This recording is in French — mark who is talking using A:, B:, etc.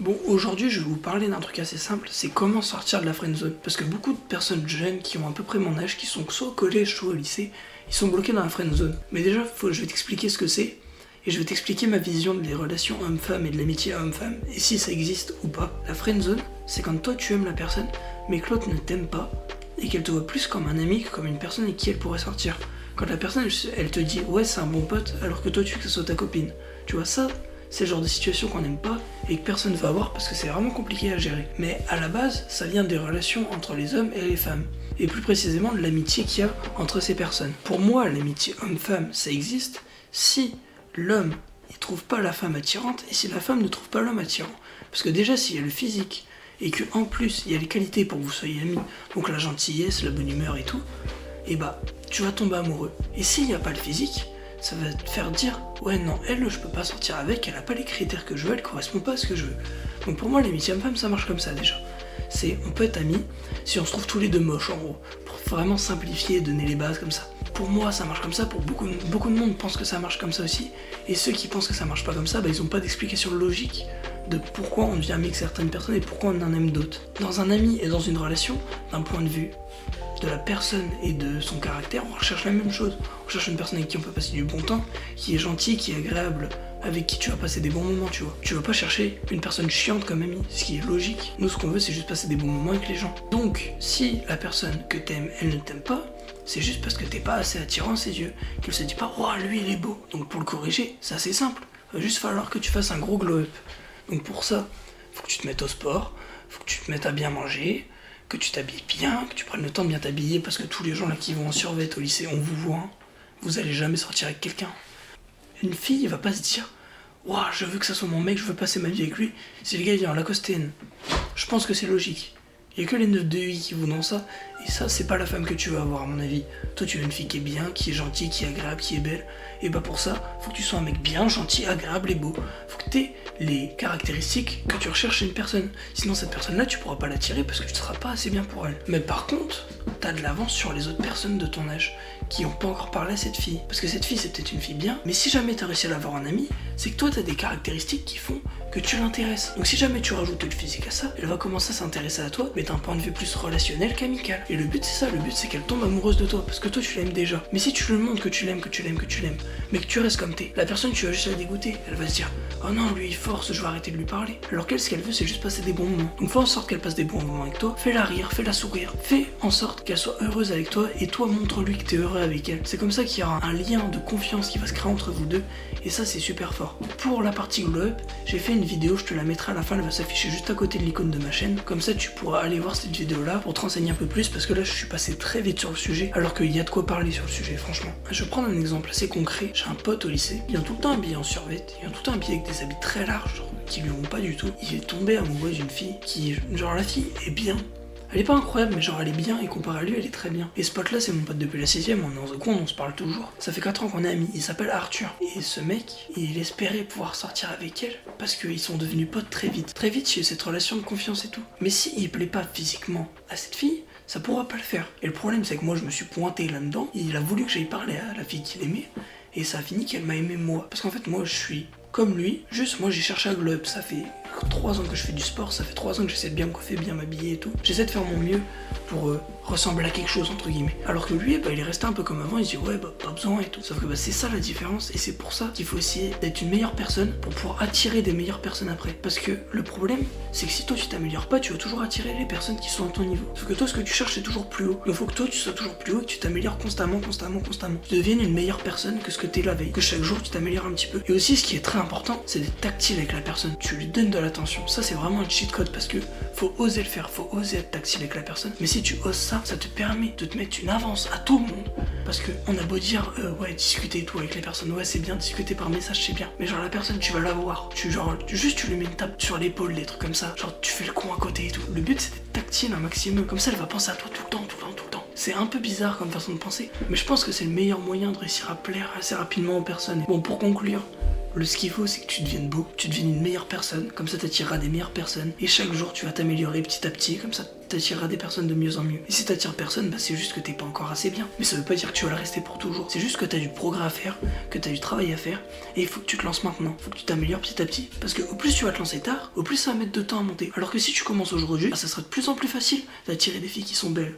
A: Bon, aujourd'hui, je vais vous parler d'un truc assez simple, c'est comment sortir de la friendzone. Parce que beaucoup de personnes jeunes qui ont à peu près mon âge, qui sont soit au collège, soit au lycée, ils sont bloqués dans la friendzone. Mais déjà, je vais t'expliquer ce que c'est, et je vais t'expliquer ma vision des relations homme-femme et de l'amitié homme-femme, et si ça existe ou pas. La friendzone, c'est quand toi tu aimes la personne, mais que l'autre ne t'aime pas, et qu'elle te voit plus comme un ami que comme une personne avec qui elle pourrait sortir. Quand la personne, elle te dit « ouais, c'est un bon pote », alors que toi tu veux que ce soit ta copine. Tu vois, ça, c'est le genre de situation qu'on n'aime pas et que personne ne va avoir parce que c'est vraiment compliqué à gérer. Mais à la base, ça vient des relations entre les hommes et les femmes. Et plus précisément de l'amitié qu'il y a entre ces personnes. Pour moi, l'amitié homme-femme, ça existe si l'homme il trouve pas la femme attirante et si la femme ne trouve pas l'homme attirant. Parce que déjà, s'il y a le physique et que en plus il y a les qualités pour que vous soyez amis, donc la gentillesse, la bonne humeur et tout, et bah tu vas tomber amoureux. Et s'il n'y a pas le physique, ça va te faire dire ouais non, elle je peux pas sortir avec, elle a pas les critères que je veux, elle correspond pas à ce que je veux. Donc pour moi l'amitié homme-femme ça marche comme ça déjà. C'est on peut être amis si on se trouve tous les deux moches en gros, pour vraiment simplifier et donner les bases comme ça. Pour moi ça marche comme ça, pour beaucoup de monde pense que ça marche comme ça aussi, et ceux qui pensent que ça marche pas comme ça, bah ils ont pas d'explication logique de pourquoi on devient ami avec certaines personnes et pourquoi on en aime d'autres. Dans un ami et dans une relation, d'un point de vue de la personne et de son caractère, on recherche la même chose. On cherche une personne avec qui on peut passer du bon temps, qui est gentille, qui est agréable, avec qui tu vas passer des bons moments, tu vois. Tu vas pas chercher une personne chiante comme amie, ce qui est logique. Nous, ce qu'on veut, c'est juste passer des bons moments avec les gens. Donc, si la personne que t'aimes, elle ne t'aime pas, c'est juste parce que t'es pas assez attirant à ses yeux, qu'elle se dit pas « Ouah, lui, il est beau ». Donc pour le corriger, c'est assez simple. Il va juste falloir que tu fasses un gros glow-up. Donc pour ça, faut que tu te mettes au sport, faut que tu te mettes à bien manger, que tu t'habilles bien, que tu prennes le temps de bien t'habiller, parce que tous les gens là qui vont en survêt au lycée, on vous voit, hein. Vous allez jamais sortir avec quelqu'un. Une fille va pas se dire « Ouah, je veux que ça soit mon mec, je veux passer ma vie avec lui ». Si le gars vient en Lacostéenne, je pense que c'est logique. Il y a que les 9 de UI qui vont dans ça, et ça c'est pas la femme que tu veux avoir à mon avis. Toi tu veux une fille qui est bien, qui est gentille, qui est agréable, qui est belle, et bah pour ça, faut que tu sois un mec bien, gentil, agréable et beau. Faut que t'aies les caractéristiques que tu recherches chez une personne. Sinon cette personne-là tu pourras pas l'attirer parce que tu seras pas assez bien pour elle. Mais par contre, t'as de l'avance sur les autres personnes de ton âge qui ont pas encore parlé à cette fille. Parce que cette fille c'est peut-être une fille bien, mais si jamais t'as réussi à l'avoir en ami, c'est que toi t'as des caractéristiques qui font que tu l'intéresses. Donc si jamais tu rajoutes le physique à ça, elle va commencer à s'intéresser à toi, mais d'un point de vue plus relationnel qu'amical. Et le but c'est ça, le but c'est qu'elle tombe amoureuse de toi, parce que toi tu l'aimes déjà. Mais si tu lui montres que tu l'aimes, mais que tu restes comme t'es, la personne tu vas juste la dégoûter. Elle va se dire oh non lui il force, je vais arrêter de lui parler. Alors qu'elle ce qu'elle veut c'est juste passer des bons moments. Donc fais en sorte qu'elle passe des bons moments avec toi, fais-la rire, fais-la sourire, fais en sorte qu'elle soit heureuse avec toi et toi montre-lui que t'es heureux avec elle. C'est comme ça qu'il y aura un lien de confiance qui va se créer entre vous deux et ça c'est super fort. Pour la partie glow-up, j'ai fait une vidéo, je te la mettrai à la fin, elle va s'afficher juste à côté de l'icône de ma chaîne. Comme ça tu pourras aller voir cette vidéo là pour te renseigner un peu plus parce que là je suis passé très vite sur le sujet alors qu'il y a de quoi parler sur le sujet franchement. Je vais prendre un exemple assez concret. J'ai un pote au lycée, il vient tout le temps habillé en survêt, il vient tout le temps habillé avec des habits très larges genre, qui lui vont pas du tout. Il est tombé amoureux d'une fille qui, genre la fille est bien. Elle est pas incroyable, mais genre elle est bien, et comparé à lui, elle est très bien. Et ce pote là, c'est mon pote depuis la 6ème, on est en seconde, on se parle toujours. Ça fait 4 ans qu'on est amis, il s'appelle Arthur. Et ce mec, il espérait pouvoir sortir avec elle, parce qu'ils sont devenus potes très vite. Très vite, il y a eu cette relation de confiance et tout. Mais s'il plaît pas physiquement à cette fille, ça pourra pas le faire. Et le problème, c'est que moi, je me suis pointé là-dedans, et il a voulu que j'aille parler à la fille qu'il aimait, et ça a fini qu'elle m'a aimé moi. Parce qu'en fait, moi, je suis comme lui, juste moi j'ai cherché à glow up, ça fait 3 ans que je fais du sport, ça fait 3 ans que j'essaie de bien me coiffer, bien m'habiller et tout. J'essaie de faire mon mieux pour ressembler à quelque chose entre guillemets. Alors que lui, bah, il est resté un peu comme avant, il se dit ouais bah pas besoin et tout. Sauf que bah, c'est ça la différence et c'est pour ça qu'il faut essayer d'être une meilleure personne pour pouvoir attirer des meilleures personnes après. Parce que le problème, c'est que si toi tu t'améliores pas, tu vas toujours attirer les personnes qui sont à ton niveau. Sauf que toi ce que tu cherches c'est toujours plus haut. Donc il faut que toi tu sois toujours plus haut et que tu t'améliores constamment. Tu deviennes une meilleure personne que ce que t'es la veille. Que chaque jour tu t'améliores un petit peu. Et aussi ce qui est très important, c'est d'être tactile avec la personne. Tu lui donnes de l'attention. Ça c'est vraiment un cheat code parce que faut oser le faire, faut oser être tactile avec la personne. Mais si tu oses ça, ça te permet de te mettre une avance à tout le monde. Parce que on a beau dire ouais discuter et tout avec les personnes, ouais c'est bien, discuter par message c'est bien. Mais genre la personne tu vas la voir, tu lui mets une tape sur l'épaule, des trucs comme ça. Genre tu fais le con à côté et tout. Le but c'est d'être tactile un maximum. Comme ça elle va penser à toi tout le temps. C'est un peu bizarre comme façon de penser, mais je pense que c'est le meilleur moyen de réussir à plaire assez rapidement aux personnes. Bon pour conclure, ce qu'il faut c'est que tu deviennes beau, tu deviennes une meilleure personne, comme ça t'attireras des meilleures personnes, et chaque jour tu vas t'améliorer petit à petit, comme ça t'attireras des personnes de mieux en mieux. Et si t'attires personne, bah c'est juste que t'es pas encore assez bien. Mais ça veut pas dire que tu vas le rester pour toujours. C'est juste que t'as du progrès à faire, que t'as du travail à faire, et il faut que tu te lances maintenant. Faut que tu t'améliores petit à petit. Parce que au plus tu vas te lancer tard, au plus ça va mettre de temps à monter. Alors que si tu commences aujourd'hui, bah, ça sera de plus en plus facile d'attirer des filles qui sont belles.